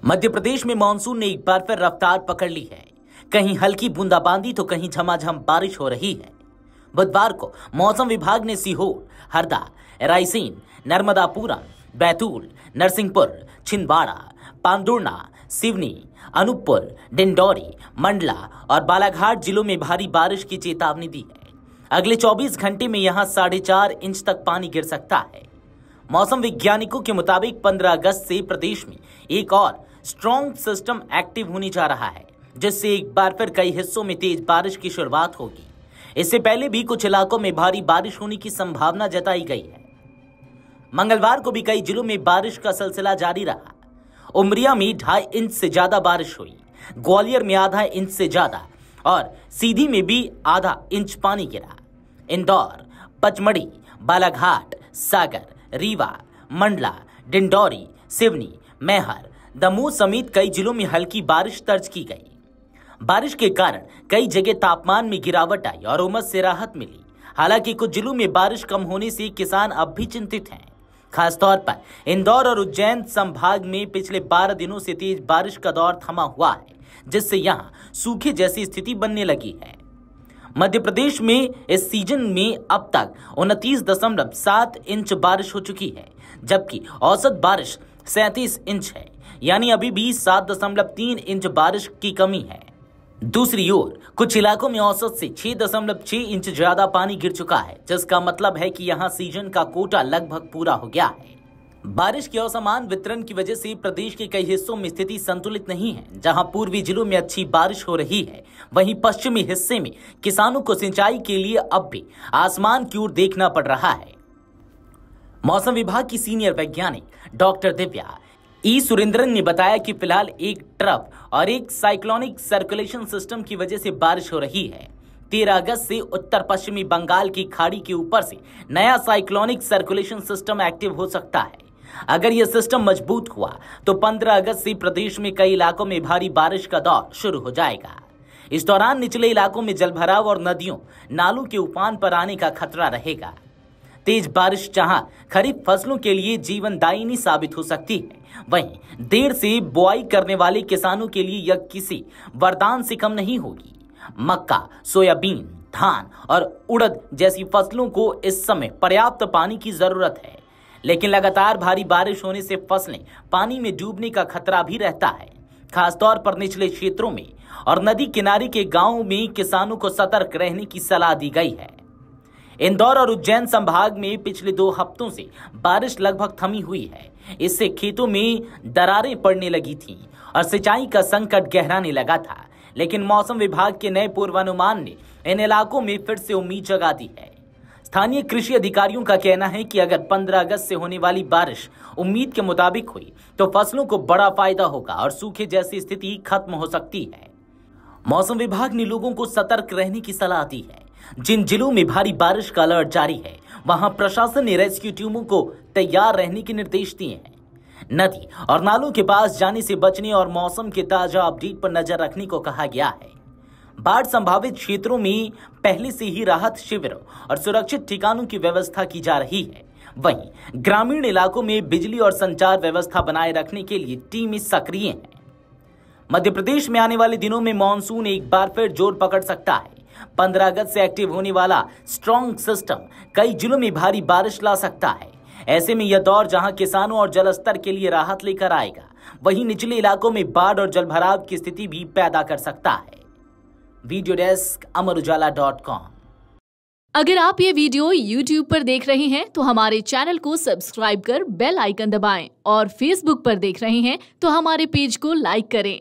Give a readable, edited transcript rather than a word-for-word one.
मध्य प्रदेश में मानसून ने एक बार फिर रफ्तार पकड़ ली है। कहीं हल्की बूंदाबांदी तो कहीं झमाझम बारिश हो रही है। बुधवार को मौसम विभाग ने सीहोर, हरदा, रायसेन, नर्मदापुरम, बैतूल, नरसिंहपुर, छिंदवाड़ा, पांडुर्ना, सिवनी, अनूपपुर, डिंडौरी, मंडला और बालाघाट जिलों में भारी बारिश की चेतावनी दी है। अगले 24 घंटे में यहां 4.5 इंच तक पानी गिर सकता है। मौसम वैज्ञानिकों के मुताबिक 15 अगस्त से प्रदेश में एक और स्ट्रॉन्ग सिस्टम एक्टिव होने जा रहा है, जिससे एक बार फिर कई हिस्सों में तेज बारिश की शुरुआत होगी। इससे पहले भी कुछ इलाकों में भारी बारिश होने की संभावना जताई गई है। मंगलवार को भी कई जिलों में बारिश का सिलसिला जारी रहा। उमरिया में 2.5 इंच से ज्यादा बारिश हुई, ग्वालियर में आधा इंच से ज्यादा और सीधी में भी आधा इंच पानी गिरा। इंदौर, पचमढ़ी, बालाघाट, सागर, रीवा, मंडला, डिंडौरी, सिवनी, मैहर, दमोह समेत कई जिलों में हल्की बारिश दर्ज की गई। बारिश के कारण कई जगह तापमान में गिरावट आई और उमस से राहत मिली। हालांकि कुछ जिलों में बारिश कम होने से किसान अब भी चिंतित हैं। खासतौर पर इंदौर और उज्जैन संभाग में पिछले 12 दिनों से तेज बारिश का दौर थमा हुआ है, जिससे यहां सूखे जैसी स्थिति बनने लगी है। मध्य प्रदेश में इस सीजन में अब तक 29.7 इंच बारिश हो चुकी है, जबकि औसत बारिश 37 इंच है, यानी अभी भी 7.3 इंच बारिश की कमी है। दूसरी ओर कुछ इलाकों में औसत से 6.6 इंच ज्यादा पानी गिर चुका है, जिसका मतलब है कि यहां सीजन का कोटा लगभग पूरा हो गया है। बारिश के असमान वितरण की वजह से प्रदेश के कई हिस्सों में स्थिति संतुलित नहीं है। जहां पूर्वी जिलों में अच्छी बारिश हो रही है, वहीं पश्चिमी हिस्से में किसानों को सिंचाई के लिए अब भी आसमान की ओर देखना पड़ रहा है। मौसम विभाग की सीनियर वैज्ञानिक डॉक्टर दिव्या ई सुरेंद्रन ने बताया कि फिलहाल एक ट्रफ और एक साइक्लोनिक सर्कुलेशन सिस्टम की वजह से बारिश हो रही है। 13 अगस्त से उत्तर पश्चिमी बंगाल की खाड़ी के ऊपर से नया साइक्लोनिक सर्कुलेशन सिस्टम एक्टिव हो सकता है। अगर यह सिस्टम मजबूत हुआ तो 15 अगस्त से प्रदेश में कई इलाकों में भारी बारिश का दौर शुरू हो जाएगा। इस दौरान निचले इलाकों में जलभराव और नदियों, नालों के उफान पर आने का खतरा रहेगा। तेज बारिश जहां खरीफ फसलों के लिए जीवनदायिनी साबित हो सकती है, वहीं देर से बुआई करने वाले किसानों के लिए यह किसी वरदान से कम नहीं होगी। मक्का, सोयाबीन, धान और उड़द जैसी फसलों को इस समय पर्याप्त पानी की जरूरत है, लेकिन लगातार भारी बारिश होने से फसलें पानी में डूबने का खतरा भी रहता है। खासतौर पर निचले क्षेत्रों में और नदी किनारे के गांवों में किसानों को सतर्क रहने की सलाह दी गई है। इंदौर और उज्जैन संभाग में पिछले 2 हफ्तों से बारिश लगभग थमी हुई है। इससे खेतों में दरारें पड़ने लगी थीं और सिंचाई का संकट गहराने लगा था, लेकिन मौसम विभाग के नए पूर्वानुमान ने इन इलाकों में फिर से उम्मीद जगा दी है। स्थानीय कृषि अधिकारियों का कहना है कि अगर 15 अगस्त से होने वाली बारिश उम्मीद के मुताबिक हुई तो फसलों को बड़ा फायदा होगा और सूखे जैसी स्थिति खत्म हो सकती है। मौसम विभाग ने लोगों को सतर्क रहने की सलाह दी है। जिन जिलों में भारी बारिश का अलर्ट जारी है, वहां प्रशासन ने रेस्क्यू टीमों को तैयार रहने के निर्देश दिए हैं। नदी और नालों के पास जाने से बचने और मौसम के ताजा अपडेट पर नजर रखने को कहा गया है। बाढ़ संभावित क्षेत्रों में पहले से ही राहत शिविरों और सुरक्षित ठिकानों की व्यवस्था की जा रही है। वहीं ग्रामीण इलाकों में बिजली और संचार व्यवस्था बनाए रखने के लिए टीमें सक्रिय हैं। मध्य प्रदेश में आने वाले दिनों में मानसून एक बार फिर जोर पकड़ सकता है। 15 अगस्त से एक्टिव होने वाला स्ट्रॉन्ग सिस्टम कई जिलों में भारी बारिश ला सकता है। ऐसे में यह दौर जहां किसानों और जलस्तर के लिए राहत लेकर आएगा, वहीं निचले इलाकों में बाढ़ और जलभराव की स्थिति भी पैदा कर सकता है। Video desk amarujala.com। अगर आप ये वीडियो YouTube पर देख रहे हैं तो हमारे चैनल को सब्सक्राइब कर बेल आइकन दबाएं और Facebook पर देख रहे हैं तो हमारे पेज को लाइक करें।